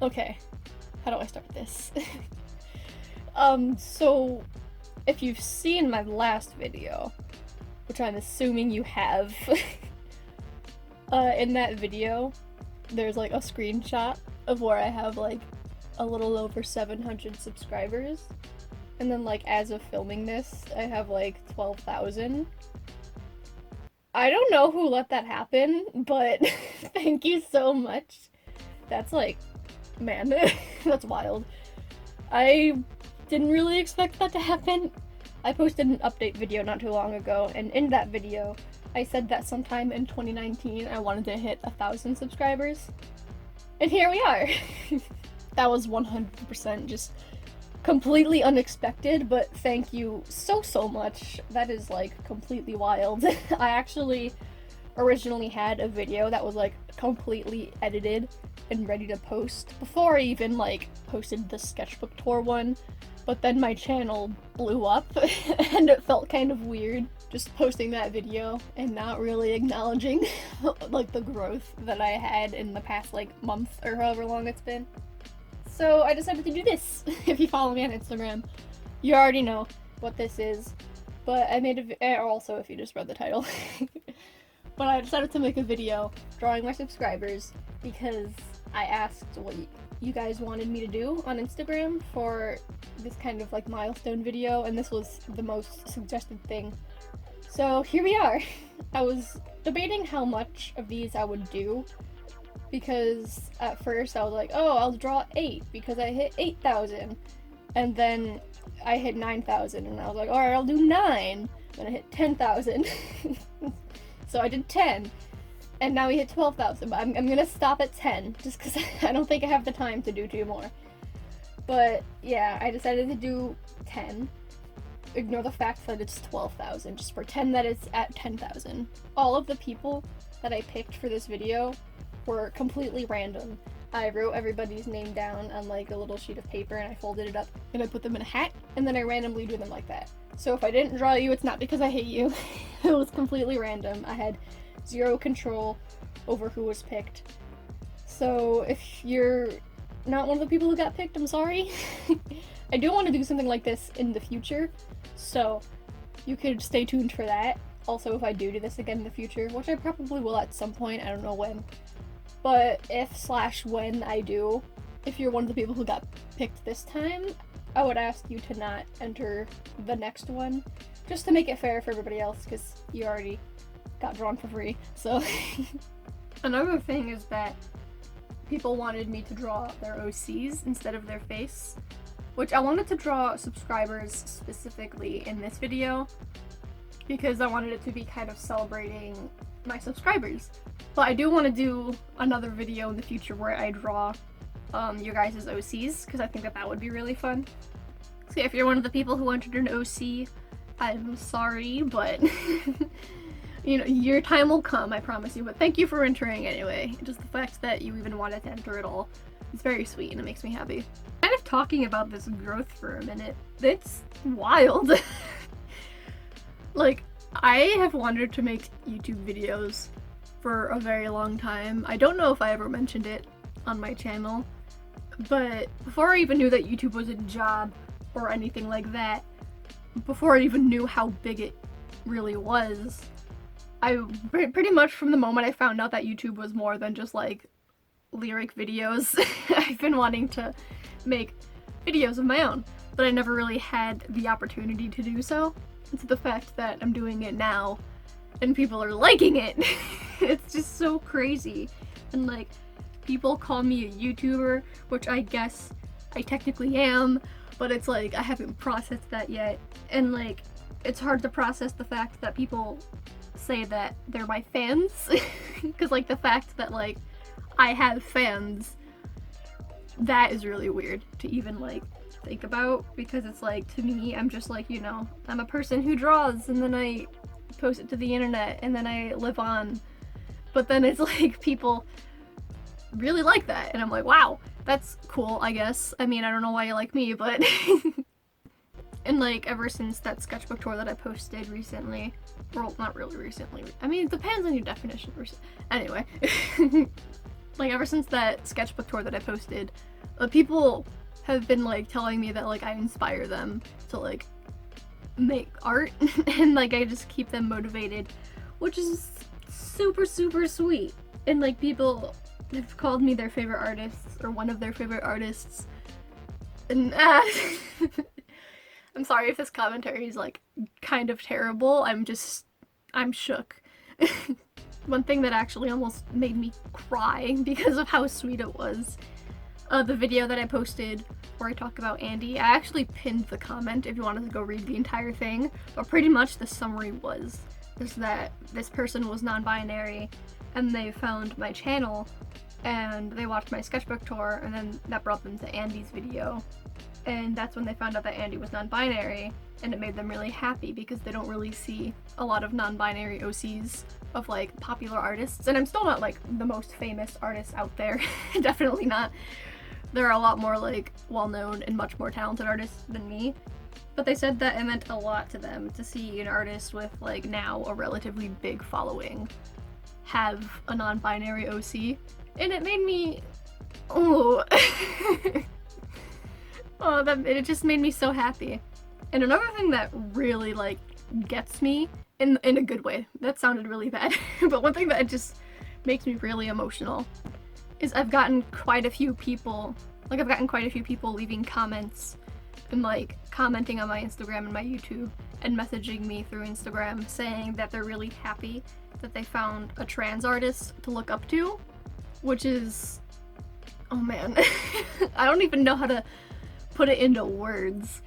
Okay, how do I start this? So if you've seen my last video, which I'm assuming you have, in that video, there's like a screenshot of where I have like a little over 700 subscribers. And then like as of filming this, I have like 12,000. I don't know who let that happen, but thank you so much. That's like, man, that's wild. I didn't really expect that to happen. I posted an update video not too long ago, and in that video, I said that sometime in 2019 I wanted to hit 1,000 subscribers. And here we are! That was 100% just completely unexpected, but thank you so much. That is like completely wild. I actually originally had a video that was like completely edited and ready to post before I even like posted the sketchbook tour one, but then my channel blew up and it felt kind of weird just posting that video and not really acknowledging like the growth that I had in the past like month or however long it's been. So I decided to do this. If you follow me on Instagram, you already know what this is, but I made a also if you just read the title. But I decided to make a video drawing my subscribers because I asked what you guys wanted me to do on Instagram for this kind of like milestone video, and this was the most suggested thing. So here we are. I was debating how much of these I would do, because at first I was like, oh, I'll draw 8 because I hit 8,000, and then I hit 9,000 and I was like, alright, I'll do 9, then I hit 10,000. So I did 10, and now we hit 12,000, but I'm gonna stop at 10, just because I don't think I have the time to do 2 more. But yeah, I decided to do 10. Ignore the fact that it's 12,000, just pretend that it's at 10,000. All of the people that I picked for this video were completely random. I wrote everybody's name down on like a little sheet of paper and I folded it up and I put them in a hat, and then I randomly drew them like that. So if I didn't draw you, it's not because I hate you. It was completely random. I had zero control over who was picked. So if you're not one of the people who got picked, I'm sorry. I do want to do something like this in the future, so you could stay tuned for that. Also, if I do this again in the future, which I probably will at some point, I don't know when. But if/when I do, if you're one of the people who got picked this time, I would ask you to not enter the next one, just to make it fair for everybody else, because you already got drawn for free, so. Another thing is that people wanted me to draw their OCs instead of their face, which I wanted to draw subscribers specifically in this video, because I wanted it to be kind of celebrating my subscribers. But I do want to do another video in the future where I draw your guys' OCs, because I think that would be really fun. So yeah, if you're one of the people who entered an OC, I'm sorry, but you know, your time will come, I promise you. But thank you for entering anyway. Just the fact that you even wanted to enter at all is very sweet and it makes me happy. Kind of talking about this growth for a minute, it's wild. Like, I have wanted to make YouTube videos for a very long time. I don't know if I ever mentioned it on my channel, but before I even knew that YouTube was a job or anything like that, before I even knew how big it really was, I pretty much from the moment I found out that YouTube was more than just like lyric videos, I've been wanting to make videos of my own, but I never really had the opportunity to do so. It's the fact that I'm doing it now and people are liking it. It's just so crazy. And like, people call me a YouTuber, which I guess I technically am, but it's like I haven't processed that yet. And like, it's hard to process the fact that people say that they're my fans. Because like the fact that like I have fans, that is really weird to even like think about, because it's like, to me, I'm just like, you know, I'm a person who draws and then I post it to the internet and then I live on. But then it's like people really like that and I'm like, wow, that's cool, I guess. I mean, I don't know why you like me, but and like ever since that sketchbook tour that I posted recently, well, not really recently, I mean, it depends on your definition of anyway. like ever since that sketchbook tour that I posted, people have been like telling me that like I inspire them to like make art and like I just keep them motivated, which is super sweet. And like people have called me their favorite artists or one of their favorite artists. And I'm sorry if this commentary is like kind of terrible. I'm shook. One thing that actually almost made me cry because of how sweet it was, the video that I posted where I talk about Andy. I actually pinned the comment if you wanted to go read the entire thing, but pretty much the summary was that this person was non-binary and they found my channel and they watched my sketchbook tour, and then that brought them to Andy's video, and that's when they found out that Andy was non-binary, and it made them really happy because they don't really see a lot of non-binary OCs of like popular artists. And I'm still not like the most famous artist out there. Definitely not. There are a lot more like well-known and much more talented artists than me, but they said that it meant a lot to them to see an artist with like now a relatively big following have a non-binary OC, and it made me it just made me so happy. And another thing that really like gets me in a good way, that sounded really bad, but one thing that just makes me really emotional is I've gotten quite a few people leaving comments and like commenting on my Instagram and my YouTube and messaging me through Instagram saying that they're really happy that they found a trans artist to look up to, which is, oh man, I don't even know how to put it into words,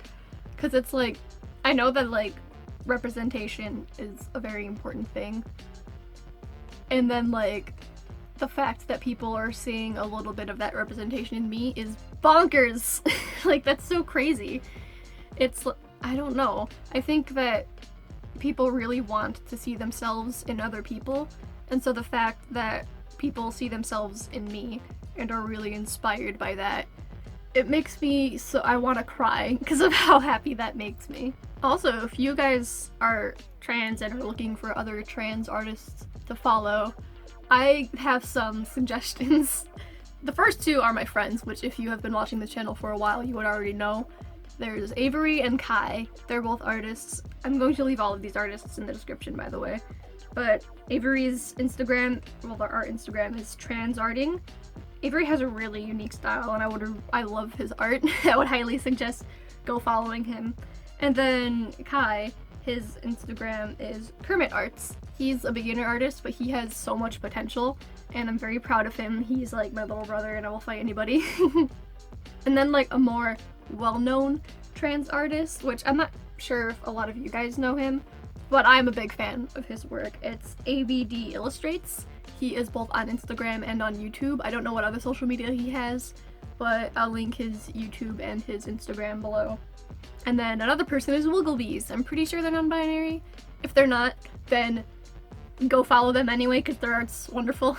because it's like, I know that like representation is a very important thing, and then like the fact that people are seeing a little bit of that representation in me is bonkers. Like, that's so crazy. It's, I don't know, I think that people really want to see themselves in other people, and so the fact that people see themselves in me and are really inspired by that, it makes me so I want to cry because of how happy that makes me. Also, if you guys are trans and are looking for other trans artists to follow, I have some suggestions. The first two are my friends, which if you have been watching the channel for a while, you would already know. There's Avery and Kai. They're both artists. I'm going to leave all of these artists in the description, by the way. But Avery's Instagram, well, their art Instagram is transarting. Avery has a really unique style, and I love his art. I would highly suggest go following him. And then Kai, his Instagram is Kermit Arts. He's a beginner artist, but he has so much potential, and I'm very proud of him. He's like my little brother, and I will fight anybody. And then like a more well-known trans artist, which I'm not sure if a lot of you guys know him, but I'm a big fan of his work. It's ABD Illustrates. He is both on Instagram and on YouTube. I don't know what other social media he has, but I'll link his YouTube and his Instagram below. And then another person is Wigglebees. I'm pretty sure they're non-binary. If they're not, then go follow them anyway because their art's wonderful.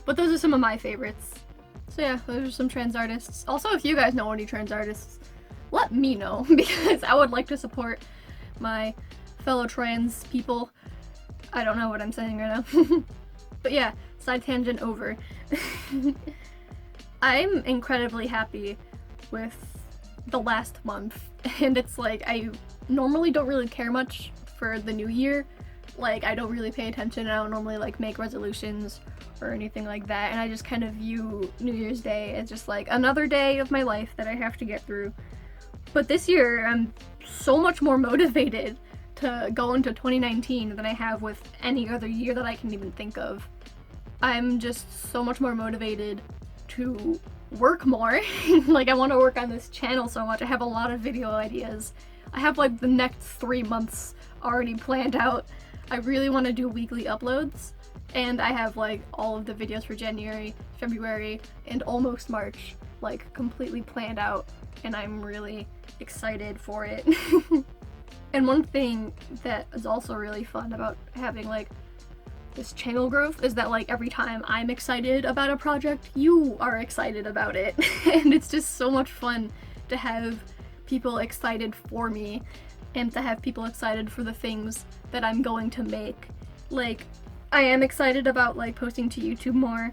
But those are some of my favorites. So yeah, those are some trans artists. Also, if you guys know any trans artists, let me know because I would like to support my fellow trans people. I don't know what I'm saying right now. But yeah, side tangent over. I'm incredibly happy with the last month, and it's like I normally don't really care much for the new year. Like, I don't really pay attention. I don't normally like make resolutions or anything like that, and I just kind of view New Year's Day as just like another day of my life that I have to get through. But this year I'm so much more motivated to go into 2019 than I have with any other year that I can even think of. I'm just so much more motivated to work more. Like, I want to work on this channel so much. I have a lot of video ideas. I have like the next 3 months already planned out. I really want to do weekly uploads, and I have like all of the videos for January, February, and almost March like completely planned out, and I'm really excited for it. And one thing that is also really fun about having like this channel growth is that like every time I'm excited about a project, you are excited about it. And it's just so much fun to have people excited for me and to have people excited for the things that I'm going to make. Like, I am excited about like posting to YouTube more,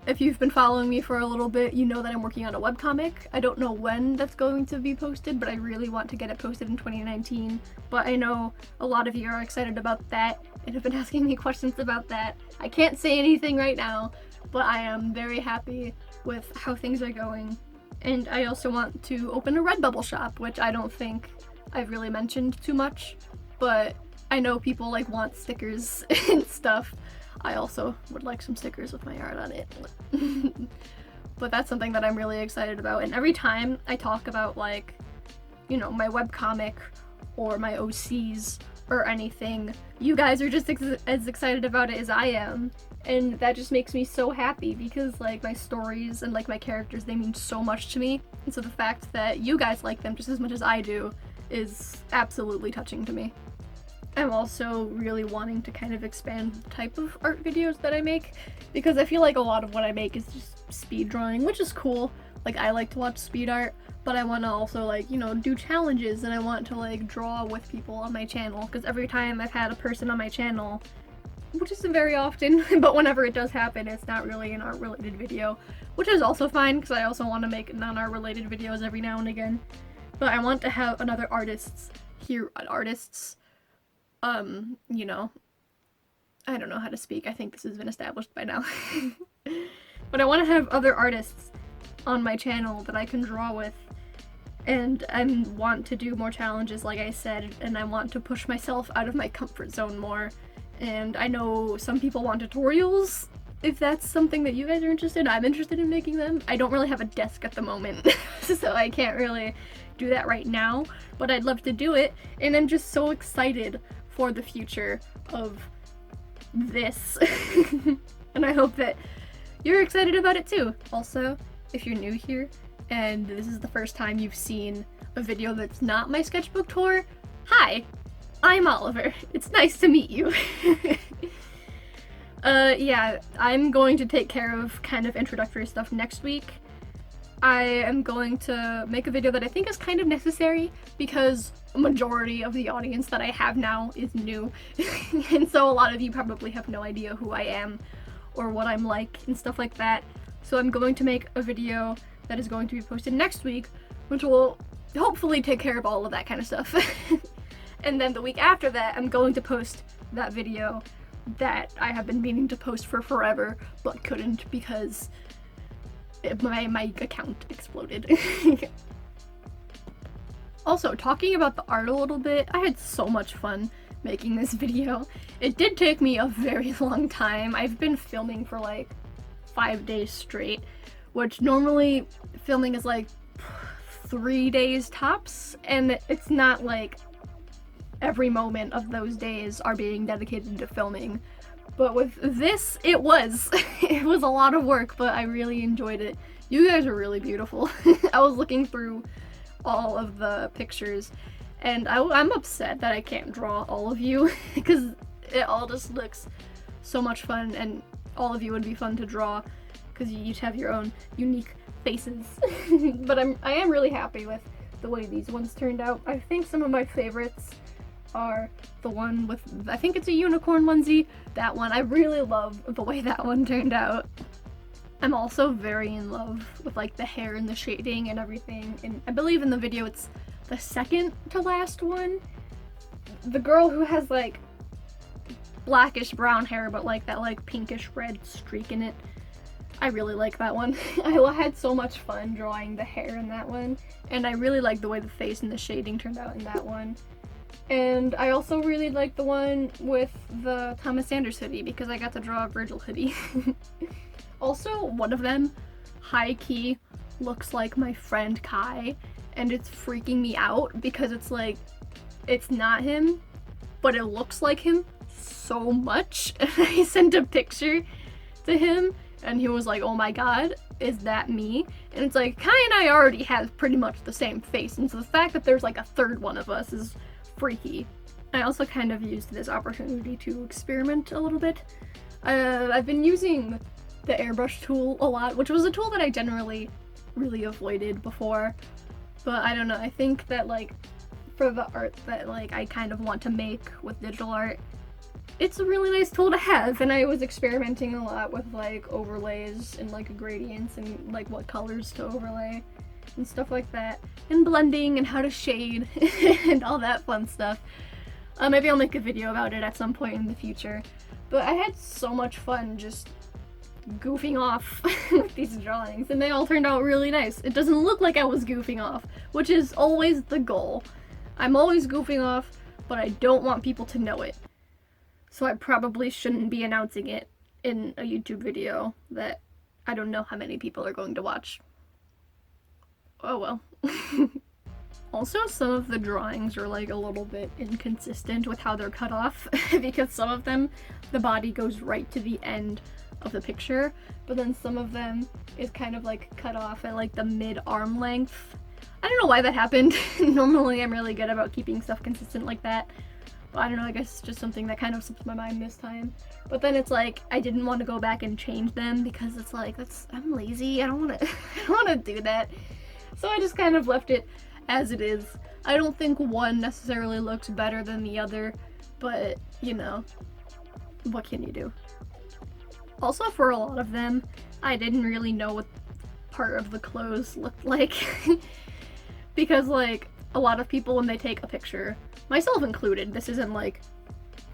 if you've been following me for a little bit, you know that I'm working on a webcomic. I don't know when that's going to be posted, but I really want to get it posted in 2019. But I know a lot of you are excited about that and have been asking me questions about that. I can't say anything right now, but I am very happy with how things are going. And I also want to open a Redbubble shop, which I don't think I've really mentioned too much, but I know people like want stickers and stuff. I also would like some stickers with my art on it. But that's something that I'm really excited about. And every time I talk about, like, you know, my webcomic or my OCs or anything, you guys are just as excited about it as I am. And that just makes me so happy because, like, my stories and, like, my characters, they mean so much to me. And so the fact that you guys like them just as much as I do is absolutely touching to me. I'm also really wanting to kind of expand the type of art videos that I make, because I feel like a lot of what I make is just speed drawing, which is cool. Like, I like to watch speed art, but I want to also, like, you know, do challenges, and I want to, like, draw with people on my channel, because every time I've had a person on my channel, which isn't very often, but whenever it does happen, it's not really an art-related video, which is also fine, because I also want to make non-art related videos every now and again. But I want to have another artists, you know, I don't know how to speak. I think this has been established by now. But I want to have other artists on my channel that I can draw with, and I want to do more challenges, like I said, and I want to push myself out of my comfort zone more. And I know some people want tutorials. If that's something that you guys are interested in, I'm interested in making them. I don't really have a desk at the moment, so I can't really do that right now, but I'd love to do it, and I'm just so excited for the future of this. And I hope that you're excited about it too. Also, if you're new here and this is the first time you've seen a video that's not my sketchbook tour, hi, I'm Oliver. It's nice to meet you. Yeah, I'm going to take care of kind of introductory stuff next week. I am going to make a video that I think is kind of necessary because a majority of the audience that I have now is new. And so a lot of you probably have no idea who I am or what I'm like and stuff like that. So I'm going to make a video that is going to be posted next week, which will hopefully take care of all of that kind of stuff. And then the week after that, I'm going to post that video that I have been meaning to post for forever, but couldn't because my account exploded. Also, talking about the art a little bit, I had so much fun making this video. It did take me a very long time. I've been filming for like 5 days straight, which normally filming is like 3 days tops, and it's not like every moment of those days are being dedicated to filming. But with this, it was. It was a lot of work, but I really enjoyed it. You guys are really beautiful. I was looking through all of the pictures, and I'm upset that I can't draw all of you, because it all just looks so much fun, and all of you would be fun to draw, because you each have your own unique faces. But I am really happy with the way these ones turned out. I think some of my favorites are the one with, I think it's a unicorn onesie. That one, I really love the way that one turned out. I'm also very in love with like the hair and the shading and everything, and I believe in the video it's the second to last one. The girl who has like blackish brown hair but like that like pinkish red streak in it. I really like that one. I had so much fun drawing the hair in that one, and I really like the way the face and the shading turned out in that one. And I also really like the one with the Thomas Sanders hoodie because I got to draw a Virgil hoodie. Also, one of them, high-key, looks like my friend Kai, and it's freaking me out because it's like, it's not him, but it looks like him so much. And I sent a picture to him, and he was like, oh my god, is that me? And it's like, Kai and I already have pretty much the same face, and so the fact that there's like a third one of us is freaky. I also kind of used this opportunity to experiment a little bit. I've been using the airbrush tool a lot, which was a tool that I generally really avoided before, but I don't know, I think that like for the art that like I kind of want to make with digital art, it's a really nice tool to have, and I was experimenting a lot with like overlays and like gradients and like what colors to overlay and stuff like that, and blending and how to shade and all that fun stuff. Maybe I'll make a video about it at some point in the future. But I had so much fun just goofing off with these drawings, and they all turned out really nice. It doesn't look like I was goofing off, which is always the goal. I'm always goofing off, but I don't want people to know it. So I probably shouldn't be announcing it in a YouTube video that I don't know how many people are going to watch. Oh well. Also, some of the drawings are like a little bit inconsistent with how they're cut off because some of them, the body goes right to the end of the picture, but then some of them is kind of like cut off at like the mid-arm length. I don't know why that happened. Normally I'm really good about keeping stuff consistent like that. But I don't know, I guess it's just something that kind of slipped my mind this time. But then it's like, I didn't want to go back and change them because it's like, I'm lazy, I don't want to do that. So I just kind of left it as it is. I don't think one necessarily looks better than the other, but you know, what can you do? Also, for a lot of them, I didn't really know what part of the clothes looked like. Because like, a lot of people when they take a picture, myself included, this isn't like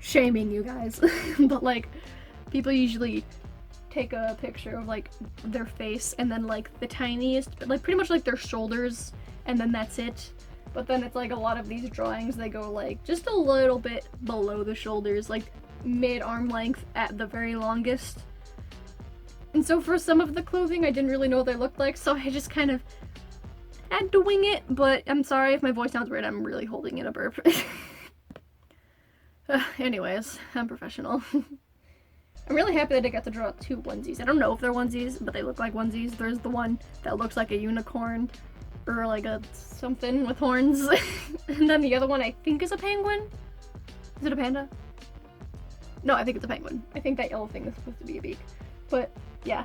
shaming you guys, but like, people usually take a picture of like their face and then like the tiniest, like pretty much like their shoulders, and then that's it. But then it's like a lot of these drawings, they go like just a little bit below the shoulders, like mid-arm length at the very longest. And so for some of the clothing, I didn't really know what they looked like, so I just kind of had to wing it, but I'm sorry if my voice sounds weird, I'm really holding in a burp. Anyways, I'm professional. I'm really happy that I got to draw 2 onesies. I don't know if they're onesies, but they look like onesies. There's the one that looks like a unicorn, or like a something with horns. And then the other one I think is a penguin. Is it a panda? No, I think it's a penguin. I think that yellow thing is supposed to be a beak. But yeah,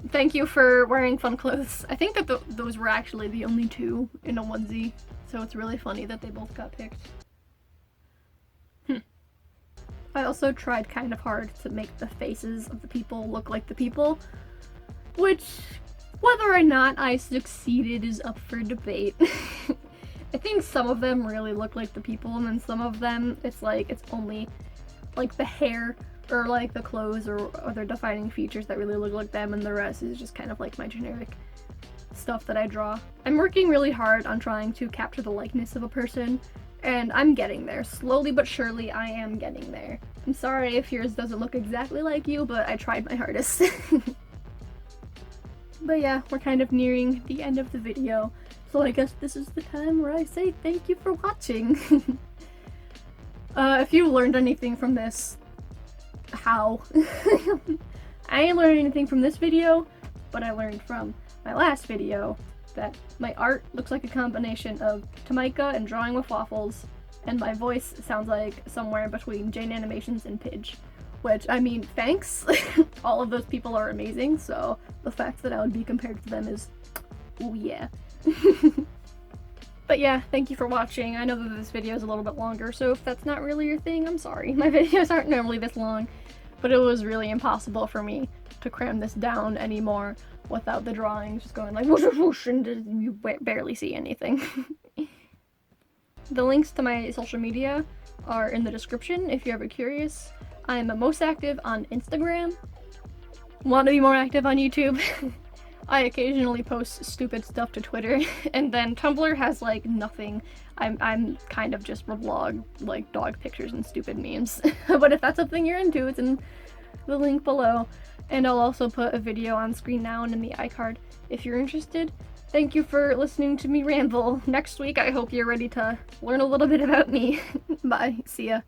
thank you for wearing fun clothes. I think that those were actually the only 2 in a onesie, so it's really funny that they both got picked. I also tried kind of hard to make the faces of the people look like the people, which, whether or not I succeeded is up for debate. I think some of them really look like the people, and then some of them, it's like, it's only like the hair or like the clothes or other defining features that really look like them, and the rest is just kind of like my generic stuff that I draw. I'm working really hard on trying to capture the likeness of a person, and I'm getting there. Slowly but surely, I am getting there. I'm sorry if yours doesn't look exactly like you, but I tried my hardest. But yeah, we're kind of nearing the end of the video, so I guess this is the time where I say thank you for watching. If you learned anything from this, how? I ain't learned anything from this video, but I learned from my last video that my art looks like a combination of Tamika and Drawing with Waffles, and my voice sounds like somewhere between Jane Animations and Pidge. Which, I mean, thanks! All of those people are amazing, so the fact that I would be compared to them is, ooh yeah. But yeah, thank you for watching. I know that this video is a little bit longer, so if that's not really your thing, I'm sorry. My videos aren't normally this long, but it was really impossible for me to cram this down anymore without the drawings just going like whoosh whoosh whoosh and you barely see anything. The links to my social media are in the description if you're ever curious. I'm most active on Instagram. Want to be more active on YouTube? I occasionally post stupid stuff to Twitter, and then Tumblr has like nothing. I'm kind of just a vlog, like dog pictures and stupid memes. But if that's something you're into, it's in the link below. And I'll also put a video on screen now and in the iCard if you're interested. Thank you for listening to me ramble. Next week, I hope you're ready to learn a little bit about me. Bye. See ya.